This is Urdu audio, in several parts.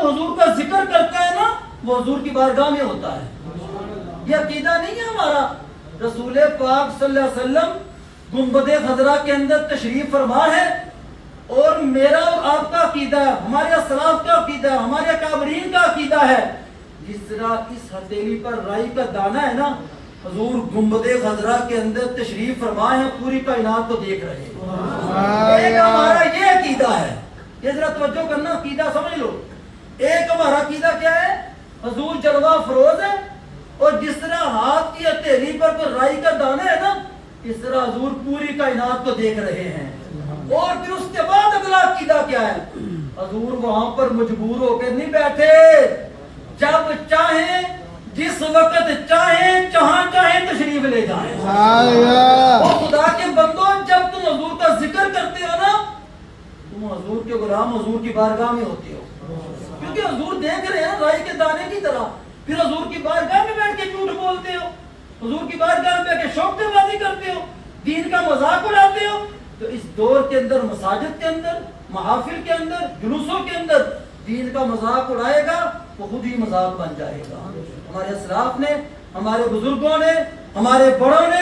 حضور کا ذکر کرتا ہے نا وہ حضور کی بارگاہ میں ہوتا ہے. یہ عقیدہ نہیں ہے ہمارا. رسول پاک صلی اللہ علیہ وسلم گنبد خضرا کے اندر تشریف فرما ہے اور میرا اور آپ کا عقیدہ ہے, ہمارے اسلاف کا عقیدہ ہے, ہمارے اکابرین کا عقیدہ ہے, جس طرح اس ہتھیلی پر رائی کا دانہ ہے نا, حضور گنبد خضرا کے اندر تشریف فرما ہے, پوری کائنات کو دیکھ رہے ہیں. ایک ہمارا یہ عقیدہ ہے, یہ ذرا توجہ کرنا, عقیدہ سمجھ لو. ایک ہمارا عقیدہ کیا ہے, حضور جلوہ فروز ہے, اور جس طرح ہاتھ کی ہتھیلی پر کوئی رائی کا دانہ ہے نا, اس طرح حضور پوری کائنات کو دیکھ رہے ہیں. اور پھر اس کے بعد اگلا عقیدہ کیا ہے, حضور وہاں پر مجبور ہو کے نہیں بیٹھے, جب چاہیں جس وقت چاہیں جہاں چاہیں تشریف لے جائیں. اور خدا کے بندو, جب تم حضور کا ذکر کرتے ہو نا, تم حضور کے غلام حضور کی بارگاہ میں ہوتے ہو, کیونکہ حضور دیکھ رہے ہیں رائی کے دانے کی طرح. پھر حضور کی بارگاہ میں بیٹھ کے جھوٹ بولتے ہو, حضور کی بارگاہ میں بیٹھ کے شوق بازی کرتے ہو, دین کا مذاق اڑاتے ہو. تو اس دور کے اندر مساجد کے اندر, محافل کے اندر, جلوسوں کے اندر دین کا مذاق اڑائے گا وہ خود ہی مذاق بن جائے گا. ہمارے اسلاف نے, ہمارے بزرگوں نے, ہمارے بڑوں نے,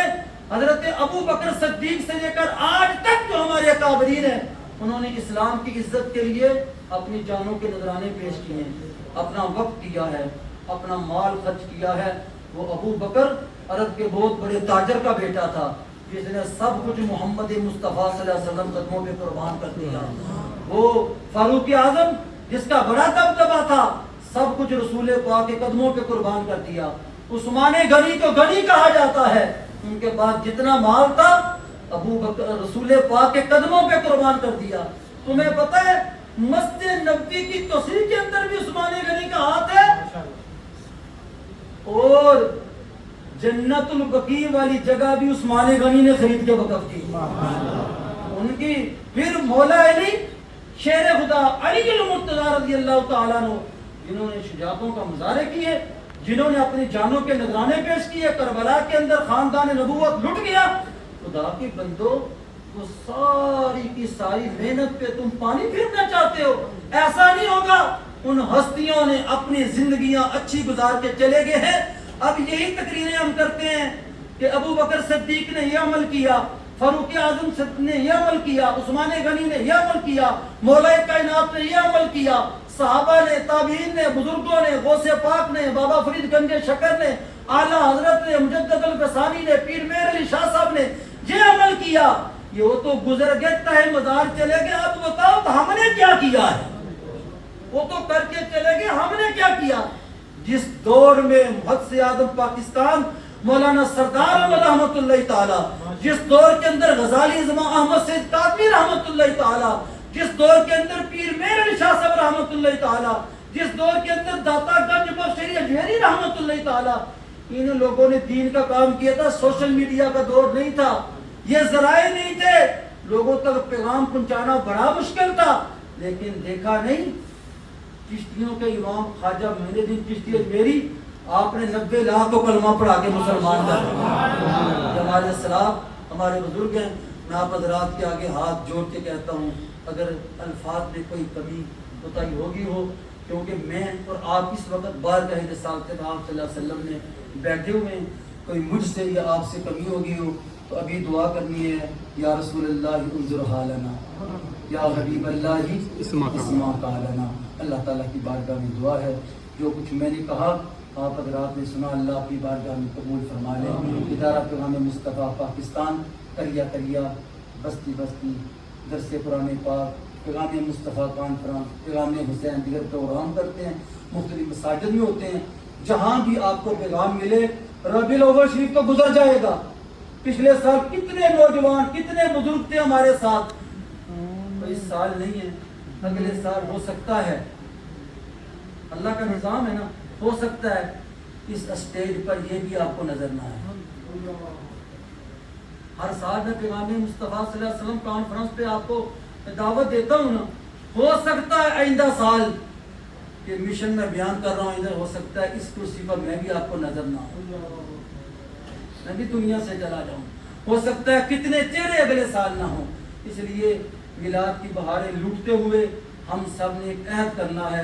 حضرت ابو بکر صدیق سے لے کر آج تک جو ہمارے اکابرین ہیں, انہوں نے اسلام کی عزت کے لیے اپنی جانوں کے نذرانے پیش کیے ہیں, اپنا وقت دیا ہے, اپنا مال خرچ کیا ہے. وہ ابو بکر عرب کے بہت بڑے تاجر کا بیٹا تھا, جس نے سب کچھ محمد مصطفیٰ صلی اللہ علیہ وسلم قدموں پہ قربان کر دیا. وہ فاروق اعظم جس کا بڑا دبدبا تھا, سب کچھ رسول پاک کے قدموں پہ قربان کر دیا. عثمان غنی کو غنی کہا جاتا ہے, ان کے پاس جتنا مال تھا ابو بکر رسول پاک کے قدموں پہ قربان کر دیا. تمہیں پتہ ہے مسجد نبوی کی توسیع کے اندر بھی عثمان غنی کا ہاتھ ہے, اور جنت البقیع والی جگہ بھی عثمان غنی نے خرید کے وقف کی ان کی. پھر مولا علی شیر خدا علی المرتضی رضی اللہ تعالیٰ عنہ, جنہوں نے شجاعتوں کا مظاہرے کیے, جنہوں نے اپنی جانوں کے نذرانے پیش کیے, کربلا کے اندر خاندان نبوت لٹ گیا. خدا کے بندو, وہ ساری کی ساری محنت پہ تم پانی پھرنا چاہتے ہو, ایسا نہیں ہوگا. ان ہستیوں نے اپنی زندگیاں اچھی گزار کے چلے گئے ہیں. اب یہی تقریریں ہم کرتے ہیں کہ ابو بکر صدیق نے یہ عمل کیا, فاروق اعظم نے یہ عمل کیا, عثمان غنی نے یہ عمل کیا, مولا کائنات نے یہ عمل کیا, صحابہ نے, تابعین نے, بزرگوں نے, غوث پاک نے, بابا فرید گنج شکر نے, اعلیٰ حضرت نے, مجدد الفسانی نے, پیر مہر علی شاہ صاحب نے یہ عمل کیا. یہ وہ تو گزر گئے, تہ مزار چلے گئے. اب بتاؤ تو ہم نے کیا کیا ہے؟ وہ تو کر کے چلے گئے, ہم نے کیا کیا؟ جس دور میں حد سے آدم پاکستان مولانا سردار احمد رحمۃ اللہ تعالیٰ, جس دور کے اندر غزالی زمان احمد سید کاظمی رحمۃ اللہ تعالیٰ, جس دور کے اندر پیر مہر علی شاہ صاحب رحمۃ اللہ تعالیٰ, جس دور کے اندر داتا گنج بخشری اجمیری رحمۃ اللہ تعالیٰ, ان لوگوں نے دین کا کام کیا تھا. سوشل میڈیا کا دور نہیں تھا, یہ ذرائع نہیں تھے, لوگوں تک پیغام پہنچانا بڑا مشکل تھا. لیکن دیکھا نہیں, چشتیوں کے امام خواجہ معین الدین چشتی اجمیری, آپ نے 90 لاکھ کو کلمہ پڑھا کے مسلمان کر دیا. ہمارے اسلاف, ہمارے بزرگ ہیں, میں آپ حضرات کے آگے ہاتھ جوڑ کے کہتا ہوں, اگر الفاظ میں کوئی کمی کوتاہی ہوگی ہو, کیونکہ میں اور آپ اس وقت بارگاہ رسالت آپ صلی اللہ علیہ وسلم نے بیٹھے ہوئے ہیں, کوئی مجھ سے یا آپ سے کمی ہوگی ہو تو ابھی دعا کرنی ہے, یا رسول اللہ انظر حالنا, یا حبیب اللہ اسمع قالنا. اللہ تعالیٰ کی بارگاہ میں دعا ہے, جو کچھ میں نے کہا آپ حضرات نے سنا, اللہ کی بارگاہ میں قبول فرما لیں. ادارہ پیغام مصطفیٰ پاکستان, کریا کریا, بستی بستی, درس قرآن پاک, پیغام مصطفیٰ کانفرنس, پیغام حسین, دیگر پروگرام کرتے ہیں, مختلف مساجد میں ہوتے ہیں. جہاں بھی آپ کو پیغام ملے, ربیع الاول شریف تو گزر جائے گا. پچھلے سال کتنے نوجوان, کتنے بزرگ تھے ہمارے ساتھ. اس سال نہیں ہے, اگلے سال ہو سکتا ہے, اللہ کا نظام ہے نا, ہو سکتا ہے اس اسٹیج پر یہ بھی آپ کو نظر نہ آئے. ہر سال میں پیغام مصطفیٰ صلی اللہ علیہ وسلم کانفرنس پہ آپ کو دعوت دیتا ہوں نا, ہو سکتا ہے آئندہ سال کہ مشن میں بیان کر رہا ہوں, ادھر ہو سکتا ہے اس کرسی پر میں بھی آپ کو نظر نہ آؤں, میں بھی دنیا سے چلا جاؤں. ہو سکتا ہے کتنے چہرے اگلے سال نہ ہوں. اس لیے میلاد کی بہاریں لوٹتے ہوئے ہم سب نے ایک عہد کرنا ہے,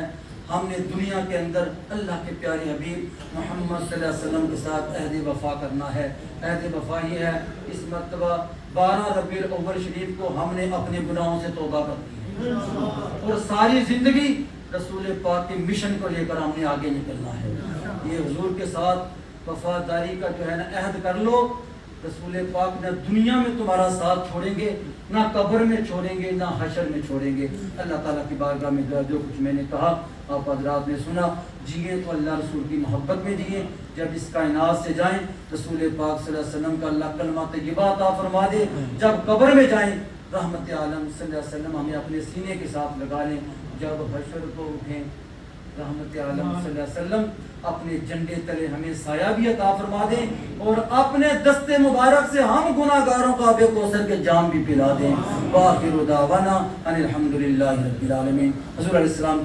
ہم نے دنیا کے اندر اللہ کے پیارے حبیب محمد صلی اللہ علیہ وسلم کے ساتھ عہد وفا کرنا ہے. عہد وفا یہ ہے اس مرتبہ 12 ربیع الاول شریف کو ہم نے اپنے گناہوں سے توبہ کر دی اور ساری زندگی رسول پاک کے مشن کو لے کر ہم نے آگے نکلنا ہے. یہ حضور کے ساتھ وفاداری کا جو ہے نا عہد کر لو. رسول پاک نہ دنیا میں تمہارا ساتھ چھوڑیں گے، نہ قبر میں چھوڑیں گے، نہ حشر میں چھوڑیں گے. اللہ تعالیٰ کی بارگاہ میں جو کچھ میں نے کہا آپ حضرات نے سنا. جیئیں تو اللہ رسول کی محبت میں جیئیں. جب اس کائنات سے جائیں رسول پاک صلی اللہ علیہ وسلم کا اللہ کلمہ طیبہ عطا فرما دے. جب قبر میں جائیں رحمت عالم صلی اللہ علیہ وسلم ہمیں اپنے سینے کے ساتھ لگا لیں. جب حشر کو اٹھیں رحمت عالم صلی اللہ علیہ وسلم اپنے جھنڈے تلے ہمیں سایہ بھی عطا فرما دیں اور اپنے دست مبارک سے ہم گناہ گاروں کو آب کوثر کے جام بھی پلا دیں. وآخر دعوانا ان الحمدللہ رب العالمین. حضور علیہ السلام